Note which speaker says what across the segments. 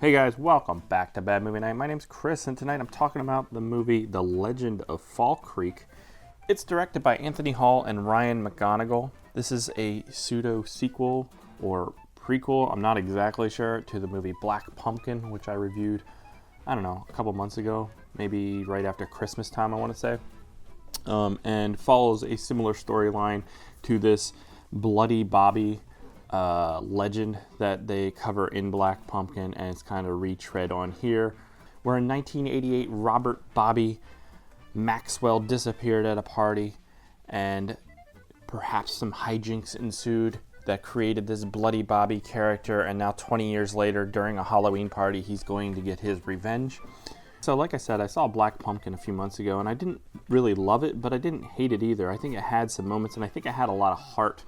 Speaker 1: Hey guys, welcome back to Bad Movie Night. My name's Chris, and tonight I'm talking about the movie The Legend of Fall Creek. It's directed by Anthony Hall and Ryan McGonagle. This is a pseudo-sequel or prequel, I'm not exactly sure, to the movie Black Pumpkin, which I reviewed, a couple months ago, maybe right after Christmas time, I want to say. And follows a similar storyline to this Bloody Bobby legend that they cover in Black Pumpkin, and it's kind of retread on here, where in 1988 Robert Bobby Maxwell disappeared at a party, and perhaps some hijinks ensued that created this Bloody Bobby character, and now 20 years later during a Halloween party he's going to get his revenge. So like I said, I saw Black Pumpkin a few months ago, and I didn't really love it, but I didn't hate it either. I think it had some moments, and I think it had a lot of heart,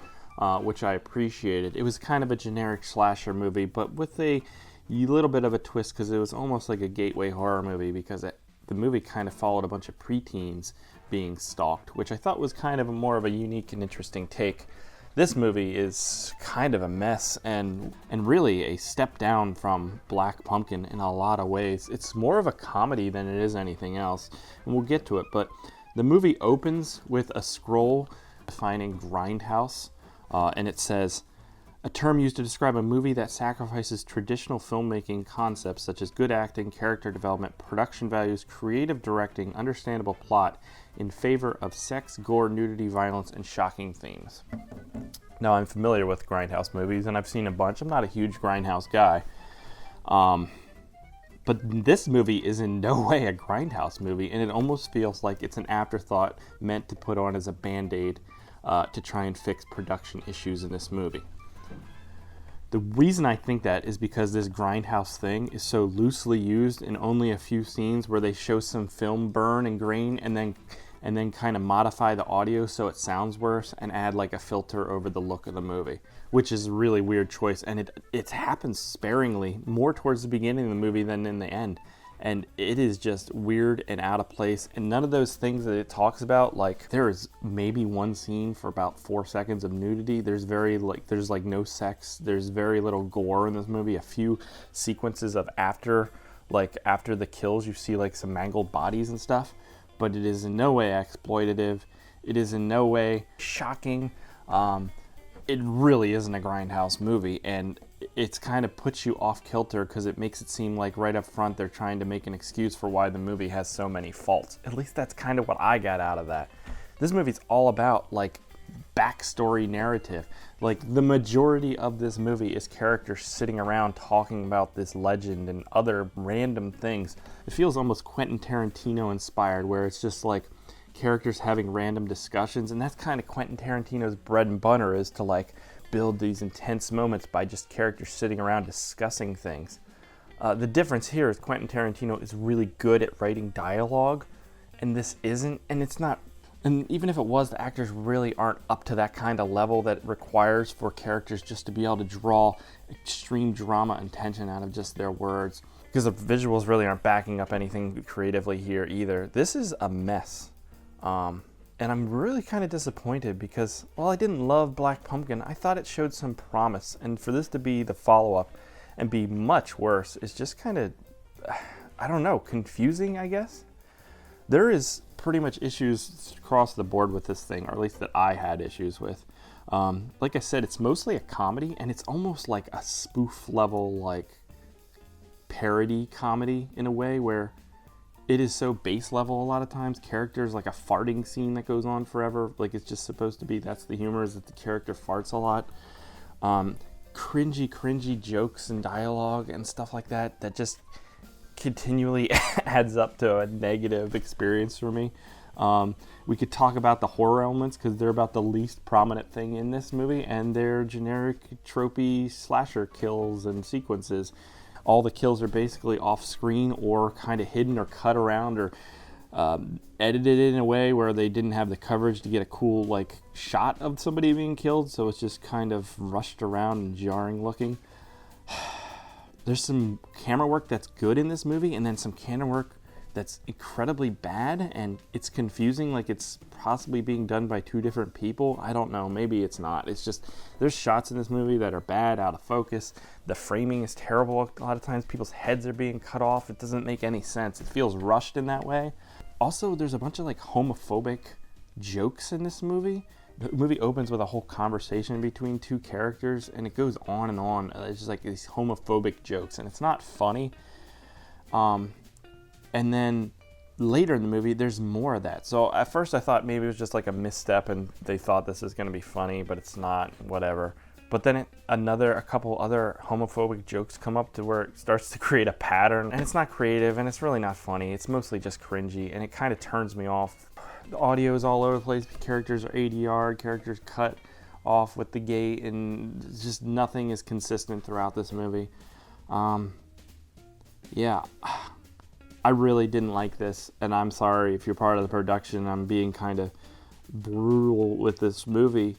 Speaker 1: which I appreciated. It was kind of a generic slasher movie, but with a little bit of a twist, because it was almost like a gateway horror movie, because the movie kind of followed a bunch of preteens being stalked, which I thought was kind of more of a unique and interesting take. This movie is kind of a mess and really a step down from Black Pumpkin in a lot of ways. It's more of a comedy than it is anything else, and we'll get to it, but the movie opens with a scroll defining grindhouse. And it says, a term used to describe a movie that sacrifices traditional filmmaking concepts such as good acting, character development, production values, creative directing, understandable plot in favor of sex, gore, nudity, violence, and shocking themes. Now, I'm familiar with grindhouse movies, and I've seen a bunch. I'm not a huge grindhouse guy. But this movie is in no way a grindhouse movie, and it almost feels like it's an afterthought meant to put on as a Band-Aid to try and fix production issues in this movie. The reason I think that is because this grindhouse thing is so loosely used in only a few scenes where they show some film burn and grain and then kind of modify the audio so it sounds worse and add like a filter over the look of the movie, which is a really weird choice, and it happens sparingly, more towards the beginning of the movie than in the end. And it is just weird and out of place. And none of those things that it talks about, like there is maybe one scene for about 4 seconds of nudity. There's no sex. There's very little gore in this movie. A few sequences of after the kills, you see like some mangled bodies and stuff. But it is in no way exploitative. It is in no way shocking. It really isn't a grindhouse movie, and it's kind of puts you off kilter because it makes it seem like right up front they're trying to make an excuse for why the movie has so many faults. At least that's kind of what I got out of that. This movie's all about like backstory narrative. Like the majority of this movie is characters sitting around talking about this legend and other random things. It feels almost Quentin Tarantino inspired, where it's just like characters having random discussions, and that's kind of Quentin Tarantino's bread and butter, is to like build these intense moments by just characters sitting around discussing things. The difference here is Quentin Tarantino is really good at writing dialogue, and this isn't, and it's not, and even if it was, the actors really aren't up to that kind of level that it requires for characters just to be able to draw extreme drama and tension out of just their words, because the visuals really aren't backing up anything creatively here either. This is a mess. And I'm really kind of disappointed because while I didn't love Black Pumpkin, I thought it showed some promise. And for this to be the follow-up and be much worse is just kind of, confusing, I guess. There is pretty much issues across the board with this thing, or at least that I had issues with. Like I said, it's mostly a comedy, and it's almost like a spoof level, like parody comedy in a way where it is so base level a lot of times. Characters, like a farting scene that goes on forever, like it's just supposed to be, that's the humor, is that the character farts a lot. Cringy jokes and dialogue and stuff like that just continually adds up to a negative experience for me. We could talk about the horror elements because they're about the least prominent thing in this movie, and they're generic tropey slasher kills and sequences. All the kills are basically off screen or kind of hidden or cut around or edited in a way where they didn't have the coverage to get a cool like shot of somebody being killed, so it's just kind of rushed around and jarring looking. There's some camera work that's good in this movie, and then some camera work that's incredibly bad, and it's confusing, like it's possibly being done by two different people. I don't know, maybe it's not. It's just, there's shots in this movie that are bad, out of focus. The framing is terrible. A lot of times people's heads are being cut off. It doesn't make any sense. It feels rushed in that way. Also, there's a bunch of like homophobic jokes in this movie. The movie opens with a whole conversation between two characters, and it goes on and on. It's just like these homophobic jokes, and it's not funny. And then later in the movie, there's more of that. So at first I thought maybe it was just like a misstep and they thought this is going to be funny, but it's not, whatever. But then a couple other homophobic jokes come up to where it starts to create a pattern, and it's not creative, and it's really not funny. It's mostly just cringy, and it kind of turns me off. The audio is all over the place. Characters are ADR, characters cut off with the gate, and just nothing is consistent throughout this movie. Yeah. I really didn't like this, and I'm sorry if you're part of the production. I'm being kind of brutal with this movie.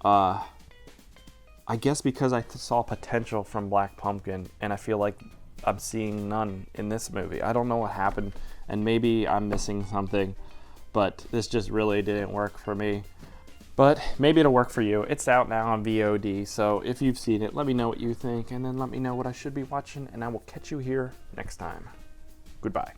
Speaker 1: I guess because I saw potential from Black Pumpkin, and I feel like I'm seeing none in this movie. I don't know what happened, and maybe I'm missing something, but this just really didn't work for me. But maybe it'll work for you. It's out now on VOD, so if you've seen it, let me know what you think, and then let me know what I should be watching, and I will catch you here next time. Goodbye.